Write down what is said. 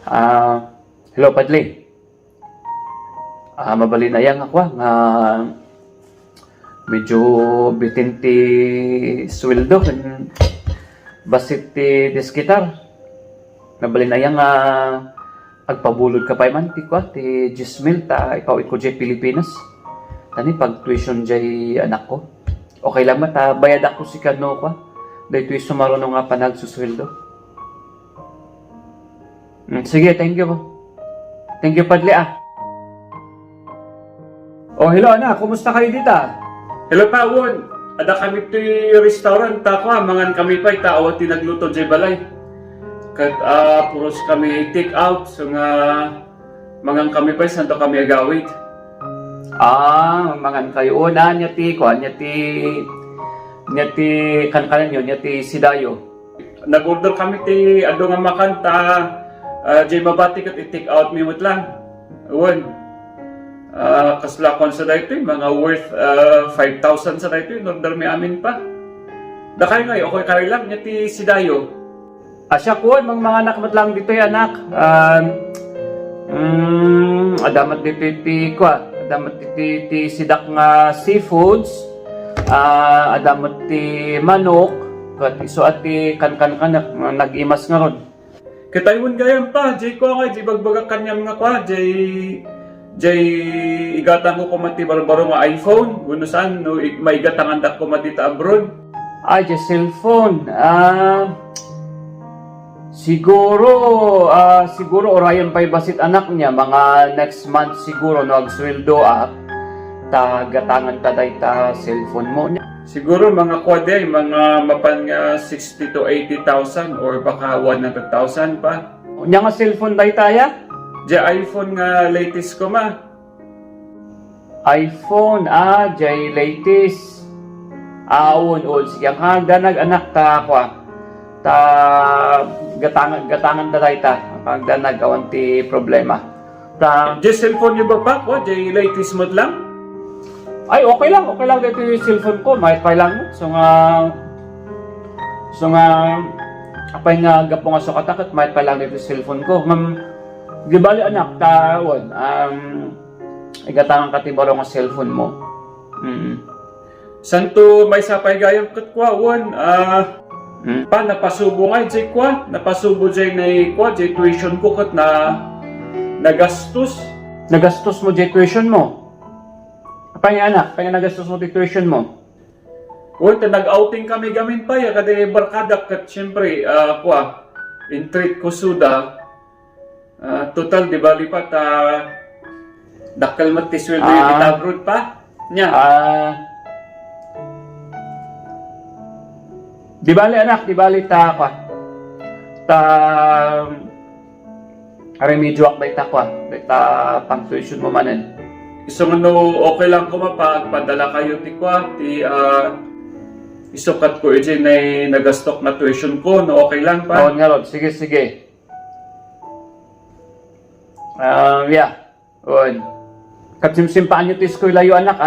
Hello, Padli. Mabalinayang ako nga medyo bitin ti sweldo basit ti diskitar. Mabalinayang nga agpabulod ka pa man ti kwa ti Gismil ta ikaw ko jay Pilipinas. Tani pag tuition jay anak ko. Okay lang mata bayad ako si kano kwa. Dahito yung sumarono nga pa nagsusweldo. Sige, thank you. Thank you, Padli Oh, hello anak, kumusta kayo dito? Hello pa, Won. Ada kami ti restaurant ta ko, mangan kami pa itaawat ti nagluto jay balay. Kat puros kami take out so nga mangan kami pa santo kami agawid. Mangan kayo una nya ti kankanan yun, nya ti sidayo. Nag-order kami ti ado nga makanta jay mabati kat i-take out mi lang. Won. Kaslakon sa dito mga worth 5,000 sa dito order mi amin pa. Dakay nga okay kayo lang nya ti sidayo. Asya ko, mga anak mat lang dito anak. Adamat dito ti kwa. Adamat ti sidak nga seafoods. Adamat ti manok. Kat iso at ti kan-kan-kanak nag-imas nga ron. Kataywan gayam pa, jay ko nga, jay bagbagak kanyam nga kwa, jay igatang ko kumati baro-baro nga iPhone, guno saan, no, maigatang andak kumati ta abroad. Jay cellphone. Siguro orayan pa basit anak niya, mga next month siguro no agsweldo gatangan ta dayta cellphone mo niya. Siguro mga kwade, mga mapan nga 60 to 80,000 or baka 100,000 pa. Nya nga cellphone dayta ya? Jay iPhone nga latest ko ma. iPhone jay latest. On sige ang danag anak ta kwa. Ta gatangan ta dayta. Ang danag awan ti problema. Jay cellphone niyo ba pa ko? Jay latest mo lang? Ay, okay lang dito yung cellphone ko, may pa lang. So nga, apay nga gapo nga sukatakot, may pa lang dito yung cellphone ko. Di bali anak, tawon, igatangan ka tibaro nga cellphone mo. Santo may sapay gayam kat kwa, Won, pa napasubo nga, jay kwa, napasubo jay na kwa, jay tuition ko kat na nagastos. Nagastos mo jay tuition mo? Apay nga anak, apay nga nagastos mo jay tuition mo? Won, nag-outing kami gamin pa, ya, kada barkada kat syempre, kwa, in treat ko suda, total, di ba lipat, dakal matisweldo yung itabrood pa, nya. Di bali anak, di bali remedyo ak day ta kwa, day ta pang tuition mo manen. So no, okay lang ko mapagpadala kayo ti kwa, ti isukat ko na nagastok na tuition ko, no okay lang pa. Nga Rod, sige. Yeah. Katsimsimpaan nyo ti school layo anak